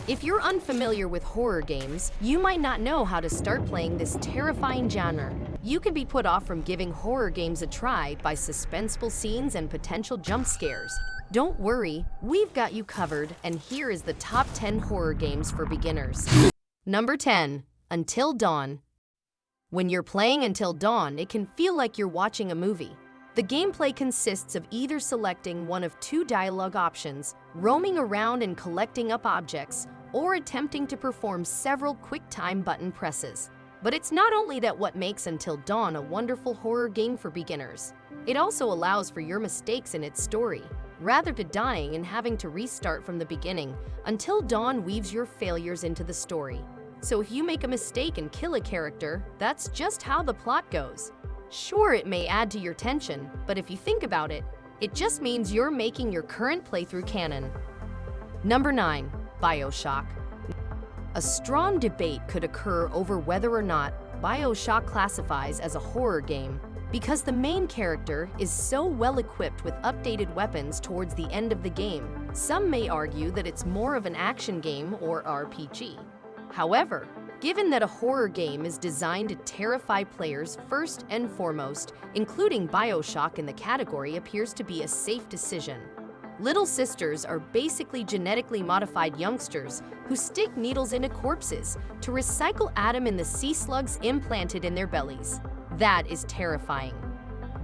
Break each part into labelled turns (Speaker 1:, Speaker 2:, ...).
Speaker 1: If you're unfamiliar with horror games, you might not know how to start playing this terrifying genre. You can be put off from giving horror games a try by suspenseful scenes and potential jump scares. Don't worry, we've got you covered, and here is the top 10 horror games for beginners. Number 10. Until Dawn. When you're playing Until Dawn, it can feel like you're watching a movie. The gameplay consists of either selecting one of two dialogue options, roaming around and collecting up objects, or attempting to perform several quick-time button presses. But it's not only that what makes Until Dawn a wonderful horror game for beginners. It also allows for your mistakes in its story. Rather than dying and having to restart from the beginning, Until Dawn weaves your failures into the story. So if you make a mistake and kill a character, that's just how the plot goes. Sure, it may add to your tension, but if you think about it, it just means you're making your current playthrough canon. Number 9. BioShock. A strong debate could occur over whether or not BioShock classifies as a horror game because the main character is so well equipped with updated weapons towards the end of the game. Some may argue that it's more of an action game or RPG. However, given that a horror game is designed to terrify players first and foremost, including BioShock in the category appears to be a safe decision. Little sisters are basically genetically modified youngsters who stick needles into corpses to recycle Adam in the sea slugs implanted in their bellies. That is terrifying.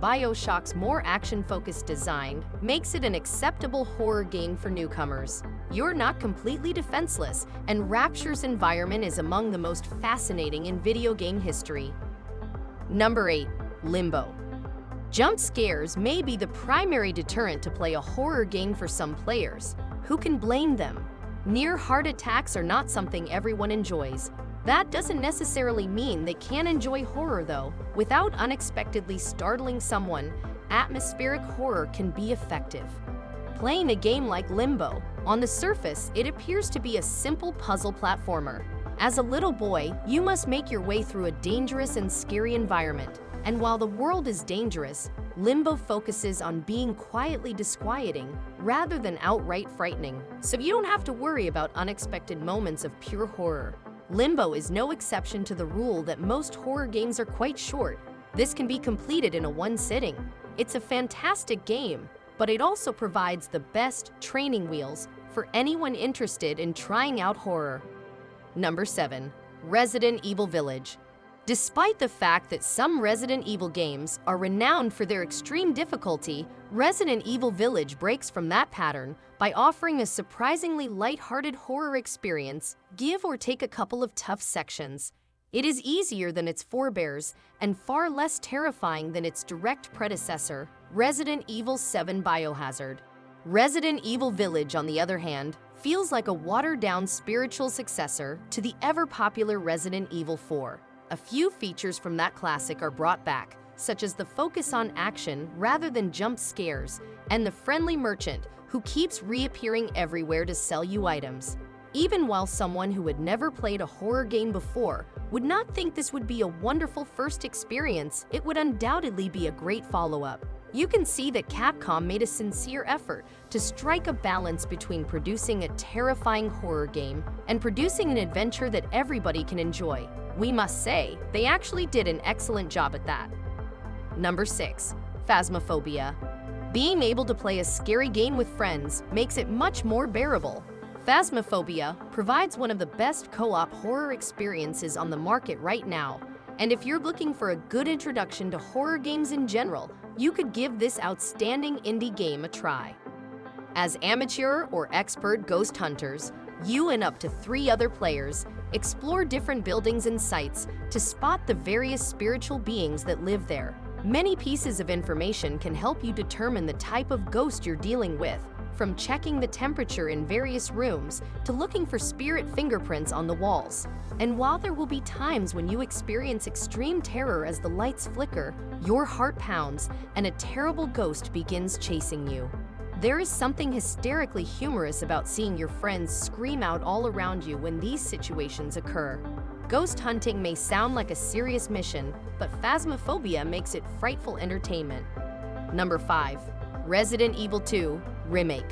Speaker 1: BioShock's more action-focused design makes it an acceptable horror game for newcomers. You're not completely defenseless, and Rapture's environment is among the most fascinating in video game history. Number 8. Limbo. Jump scares may be the primary deterrent to play a horror game for some players. Who can blame them? Near heart attacks are not something everyone enjoys. That doesn't necessarily mean they can't enjoy horror though. Without unexpectedly startling someone, atmospheric horror can be effective. Playing a game like Limbo, on the surface, it appears to be a simple puzzle platformer. As a little boy, you must make your way through a dangerous and scary environment. And while the world is dangerous, Limbo focuses on being quietly disquieting rather than outright frightening, so you don't have to worry about unexpected moments of pure horror. Limbo is no exception to the rule that most horror games are quite short. This can be completed in one sitting. It's a fantastic game, but it also provides the best training wheels for anyone interested in trying out horror. Number 7. Resident Evil Village. Despite the fact that some Resident Evil games are renowned for their extreme difficulty, Resident Evil Village breaks from that pattern by offering a surprisingly lighthearted horror experience. Give or take a couple of tough sections. It is easier than its forebears and far less terrifying than its direct predecessor, Resident Evil 7 Biohazard. Resident Evil Village, on the other hand, feels like a watered-down spiritual successor to the ever-popular Resident Evil 4. A few features from that classic are brought back, such as the focus on action rather than jump scares, and the friendly merchant who keeps reappearing everywhere to sell you items. Even while someone who had never played a horror game before would not think this would be a wonderful first experience, it would undoubtedly be a great follow-up. You can see that Capcom made a sincere effort to strike a balance between producing a terrifying horror game and producing an adventure that everybody can enjoy. We must say, they actually did an excellent job at that. Number 6. Phasmophobia. Being able to play a scary game with friends makes it much more bearable. Phasmophobia provides one of the best co-op horror experiences on the market right now, and if you're looking for a good introduction to horror games in general, you could give this outstanding indie game a try. As amateur or expert ghost hunters, you and up to 3 other players explore different buildings and sites to spot the various spiritual beings that live there. Many pieces of information can help you determine the type of ghost you're dealing with, from checking the temperature in various rooms to looking for spirit fingerprints on the walls. And while there will be times when you experience extreme terror as the lights flicker, your heart pounds, and a terrible ghost begins chasing you, there is something hysterically humorous about seeing your friends scream out all around you when these situations occur. Ghost hunting may sound like a serious mission, but Phasmophobia makes it frightful entertainment. Number 5. Resident Evil 2 Remake.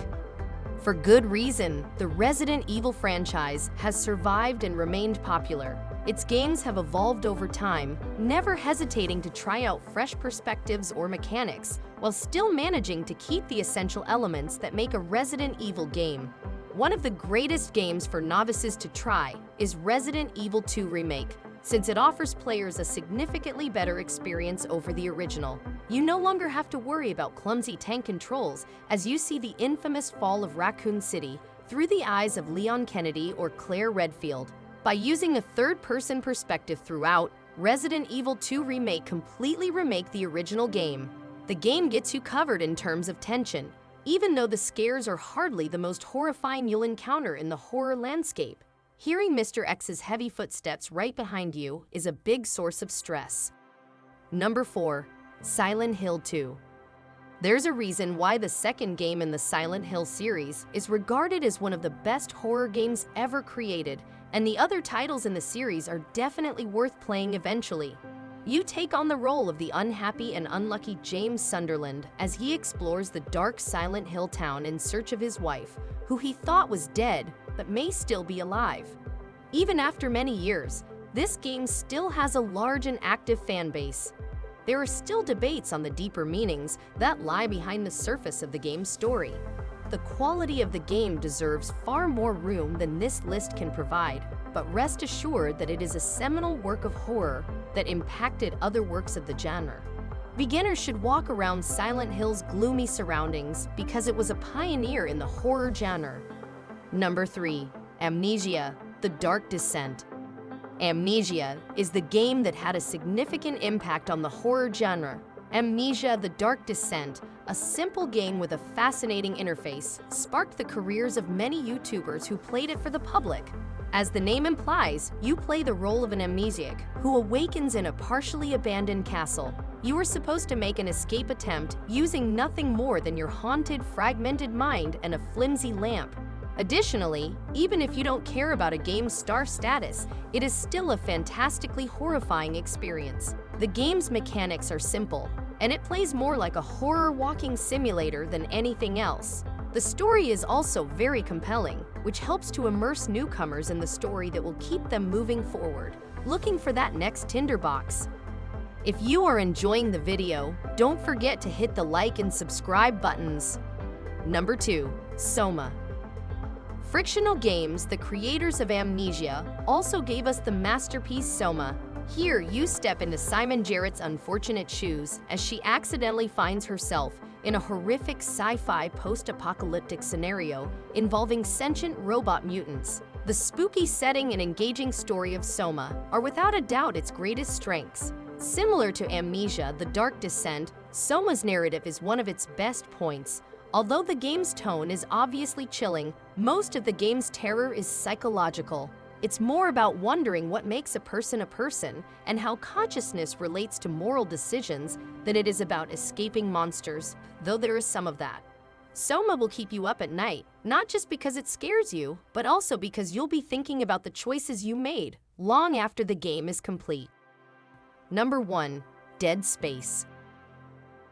Speaker 1: For good reason, the Resident Evil franchise has survived and remained popular. Its games have evolved over time, never hesitating to try out fresh perspectives or mechanics, while still managing to keep the essential elements that make a Resident Evil game. One of the greatest games for novices to try is Resident Evil 2 Remake, since it offers players a significantly better experience over the original. You no longer have to worry about clumsy tank controls as you see the infamous fall of Raccoon City through the eyes of Leon Kennedy or Claire Redfield. By using a third-person perspective throughout, Resident Evil 2 Remake completely remake the original game. The game gets you covered in terms of tension, even though the scares are hardly the most horrifying you'll encounter in the horror landscape. Hearing Mr. X's heavy footsteps right behind you is a big source of stress. Number 4. Silent Hill 2. There's a reason why the second game in the Silent Hill series is regarded as one of the best horror games ever created, and the other titles in the series are definitely worth playing eventually. You take on the role of the unhappy and unlucky James Sunderland as he explores the dark Silent Hill town in search of his wife, who he thought was dead but may still be alive. Even after many years, this game still has a large and active fan base. There are still debates on the deeper meanings that lie behind the surface of the game's story. The quality of the game deserves far more room than this list can provide, but rest assured that it is a seminal work of horror that impacted other works of the genre. Beginners should walk around Silent Hill's gloomy surroundings because it was a pioneer in the horror genre. Number 3. Amnesia: The Dark Descent. Amnesia is the game that had a significant impact on the horror genre. Amnesia: The Dark Descent, a simple game with a fascinating interface, sparked the careers of many YouTubers who played it for the public. As the name implies, you play the role of an amnesiac who awakens in a partially abandoned castle. You are supposed to make an escape attempt using nothing more than your haunted, fragmented mind and a flimsy lamp. Additionally, even if you don't care about a game's star status, it is still a fantastically horrifying experience. The game's mechanics are simple, and it plays more like a horror walking simulator than anything else. The story is also very compelling, which helps to immerse newcomers in the story that will keep them moving forward, looking for that next tinderbox. If you are enjoying the video, don't forget to hit the like and subscribe buttons. Number 2. Soma. Frictional Games, the creators of Amnesia, also gave us the masterpiece Soma. Here, you step into Simon Jarrett's unfortunate shoes as she accidentally finds herself in a horrific sci-fi post-apocalyptic scenario involving sentient robot mutants. The spooky setting and engaging story of Soma are without a doubt its greatest strengths. Similar to Amnesia: The Dark Descent, Soma's narrative is one of its best points. Although the game's tone is obviously chilling, most of the game's terror is psychological. It's more about wondering what makes a person and how consciousness relates to moral decisions than it is about escaping monsters, though there is some of that. Soma will keep you up at night, not just because it scares you, but also because you'll be thinking about the choices you made long after the game is complete. Number 1. Dead Space.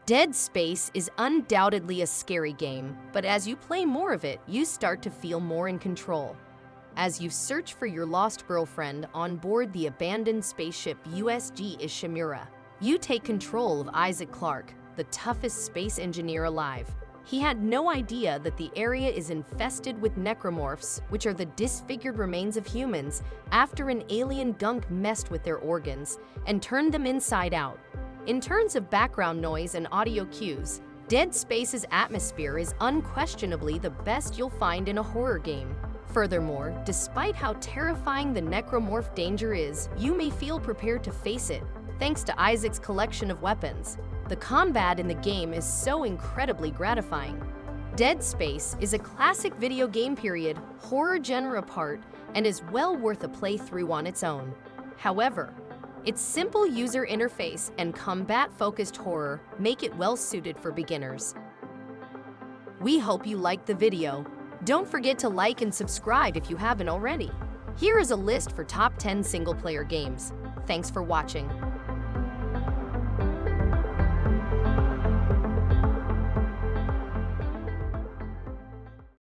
Speaker 1: Dead Space is undoubtedly a scary game, but as you play more of it, you start to feel more in control. As you search for your lost girlfriend on board the abandoned spaceship USG Ishimura, you take control of Isaac Clarke, the toughest space engineer alive. He had no idea that the area is infested with necromorphs, which are the disfigured remains of humans after an alien gunk messed with their organs and turned them inside out. In terms of background noise and audio cues, Dead Space's atmosphere is unquestionably the best you'll find in a horror game. Furthermore, despite how terrifying the necromorph danger is, you may feel prepared to face it, thanks to Isaac's collection of weapons. The combat in the game is so incredibly gratifying. Dead Space is a classic video game period, horror genre apart, and is well worth a playthrough on its own. However, its simple user interface and combat-focused horror make it well-suited for beginners. We hope you liked the video. Don't forget to like and subscribe if you haven't already. Here is a list for top 10 single-player games. Thanks for watching.